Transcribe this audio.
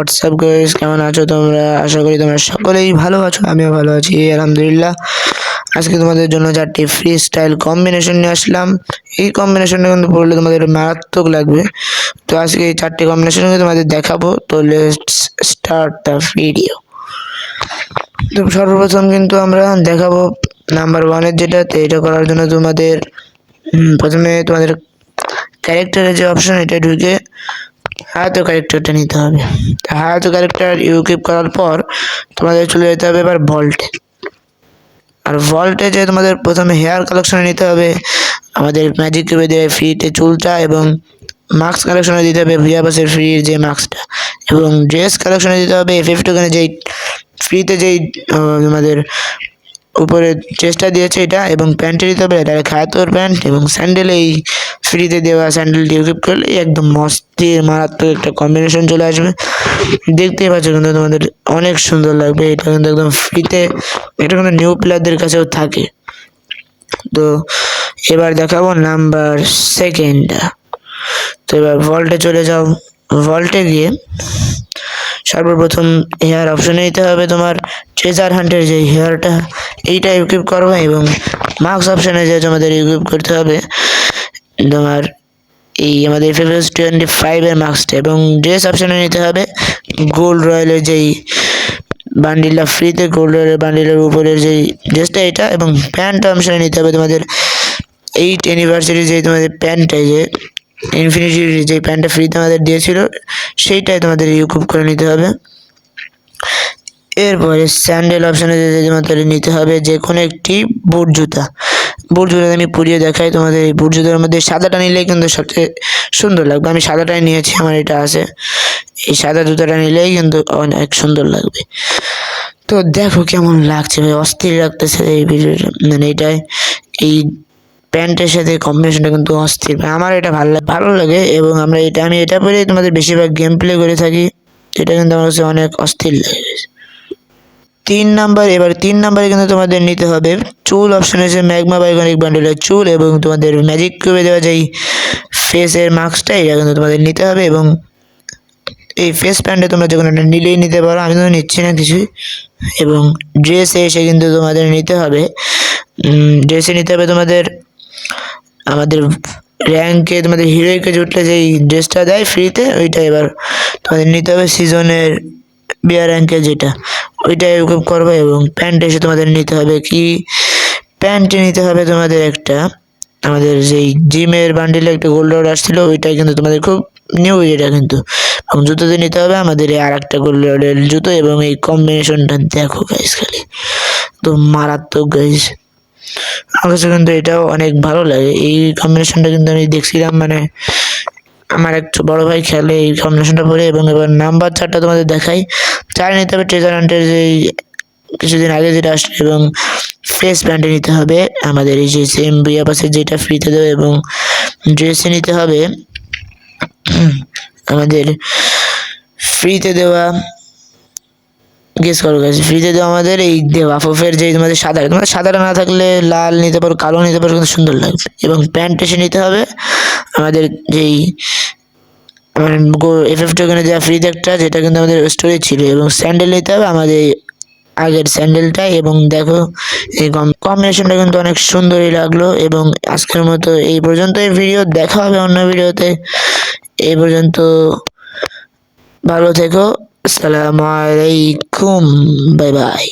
WhatsApp guys, কেমন আছো তোমরা? আশা করি তোমরা সকলেই ভালো আছো, আমিও ভালো আছি আলহামদুলিল্লাহ। আজকে তোমাদের জন্য 4টি ফ্রি স্টাইল কম্বিনেশন নিয়ে আসলাম। এই কম্বিনেশনটা কিন্তু পড়লে তোমাদের মারাত্মক লাগবে। তো আজকে এই 4টি কম্বিনেশন তোমাদের দেখাবো। তো লেটস স্টার্ট দ্য ভিডিও। তো সর্বপ্রথম কিন্তু আমরা দেখাবো নাম্বার 1-এর যেটা। তো এটা করার জন্য তোমাদের প্রথমে তোমাদের ক্যারেক্টারের যে অপশন, এটা ঢুকে হায়াতো ক্যারেক্টারটা নিতে হবে। হায়াতো ক্যারেক্টার ইউকিপ করার পর তোমাদের চলে যেতে হবে এবার ভল্টে। আর ভল্টে যে তোমাদের প্রথমে হেয়ার কালেকশনে নিতে হবে আমাদের ম্যাজিক কিউবে দেবে ফ্রিতে চুলটা, এবং মাস্ক কালেকশনে দিতে হবে ভিয়াবাসের ফ্রির যে মাস্কটা, এবং ড্রেস কালেকশনে দিতে হবে FF টোকেনে যেই ফ্রিতে যেই আমাদের উপরে চেষ্টা দিয়েছে এটা, এবং প্যান্টে দিতে হবে ডাইরেক্ট হায়াতোর প্যান্ট, এবং স্যান্ডেল এই ফ্রিতে দেওয়া স্যান্ডেলটি ইউকিপ করলে একদম মস্তির মারাত্মক একটা কম্বিনেশন চলে আসবে। দেখতেই পাচ্ছ কিন্তু তোমাদের অনেক সুন্দর লাগবে। এটা কিন্তু একদম ফ্রিতে, এটা কিন্তু নিউ প্লেয়ারদের কাছেও থাকে। তো এবার দেখাবো নাম্বার 2টা। তো এবার ভল্টে চলে যাও। ভল্টে গিয়ে সর্বপ্রথম হেয়ার অপশনে নিতে হবে তোমার ট্রেজার হান্টের যে হেয়ারটা, এইটা ইকুইপ করবে, এবং মার্কস অপশনে যে তোমাদের ইকুইপ করতে হবে তোমার এই আমাদের FF 25-এর মার্কসটা, এবং ড্রেস অপশনে নিতে হবে গোল্ড রয়্যালের যেই বান্ডিলটা ফ্রিতে, গোল্ড রয়্যালের বান্ডিলের উপরের যেই ড্রেসটা এটা, এবং প্যান্ট অপশনে নিতে হবে তোমাদের 8 অ্যানিভার্সারি যে তোমাদের প্যান্টটাই যে ইনফিনিটির যে প্যান্টটা ফ্রিতে আমাদের দিয়েছিল সেইটাই তোমাদের ইউকুপ করে নিতে হবে। এরপরে স্যান্ডেল অপশনে তোমাদের নিতে হবে যে কোনো একটি বুট জুতা। বুট জুতা আমি পুড়িয়ে দেখাই তোমাদের। এই বুট জুতার মধ্যে সাদাটা নিলে কিন্তু সবচেয়ে সুন্দর লাগবে। আমি সাদাটাই নিয়েছি, আমার এটা আছে। এই সাদা জুতাটা নিলেই কিন্তু অনেক সুন্দর লাগবে। তো দেখো কেমন লাগছে ভাই, অস্থির লাগতেছে এই ভিডিওটা, মানে এটাই এই প্যান্টের সাথে কম্বিনেশনটা কিন্তু অস্থির। আমার এটা ভালো লাগে, এবং আমি এটা পরে তোমাদের বেশিরভাগ গেম প্লে করে থাকি। এটা কিন্তু আমার কাছে অনেক অস্থির লাগে। 3 নাম্বার, এবার 3 নাম্বারে কিন্তু তোমাদের নিতে হবে চুল অপশনে যে ম্যাগমা বাইকনিক বান্ডেলের চুল, এবং তোমাদের ম্যাজিক কিউবে দেওয়া যেই ফেসের মাস্কটা, এটা কিন্তু তোমাদের নিতে হবে। এবং এই ফেস প্যান্টে তোমরা যখন এটা নিলেই নিতে পারো, আমি তো নিচ্ছি না কিছুই। এবং ড্রেসে এসে কিন্তু তোমাদের নিতে হবে ড্রেসে নিতে হবে তোমাদের আমাদের র্যাঙ্কে তোমাদের হিরোইকে জুটলে যেই ড্রেসটা দেয় ফ্রিতে, ওইটা এবার তোমাদের নিতে হবে সিজনের বিয়ার র্যাঙ্কে যেটা, ওইটা ইউকুপ করবে। এবং প্যান্ট এসে তোমাদের নিতে হবে কি, প্যান্টে নিতে হবে তোমাদের একটা আমাদের যেই জিমের বান্ডিলে একটা গোল্ড রড আসছিল, ওইটাই কিন্তু তোমাদের খুব নিউ এটা কিন্তু। এবং জুতোতে নিতে হবে আমাদের এই আর একটা গোল্ড রডের জুতো, এবং এই কম্বিনেশনটা দেখো গাইস, খালি তো মারাত্মক গাইস। আমার কাছে কিন্তু এটাও অনেক ভালো লাগে। এই কম্বিনেশনটা কিন্তু আমি দেখছিলাম, মানে আমার এক বড় ভাই খেলে এই কম্বিনেশনটা পরে। এবং এবার নাম্বার 4টা তোমাদের দেখাই। 4 নিতে হবে ট্রেজার হান্টের যেই কিছুদিন আগে যেটা আসলো, এবং ফেস প্যান্টে নিতে হবে আমাদের এই যে সেম বিয়াপাসের যেটা ফ্রিতে দেবে, এবং ড্রেসে নিতে হবে আমাদের ফ্রিতে দেওয়া, গেস করো গাইস, ফ্রিতে দেওয়া আমাদের এই ওয়াফের যে তোমাদের সাদাটা না থাকলে লাল নিতে পারো, কালো নিতে পারো, কিন্তু সুন্দর লাগবে। এবং প্যান্ট এসে নিতে হবে আমাদের যেই FF টোকেনে দেওয়া ফ্রিতে একটা, যেটা কিন্তু আমাদের স্টোরে ছিল। এবং স্যান্ডেল নিতে হবে আমাদের আগের স্যান্ডেলটা। এবং দেখো এই কম্বিনেশনটা কিন্তু অনেক সুন্দরই লাগলো। এবং আজকের মতো এই পর্যন্ত এই ভিডিও, দেখা হবে অন্য ভিডিওতে। এই পর্যন্ত ভালো থেকো, আসসালামু আলাইকুম, বাই বাই।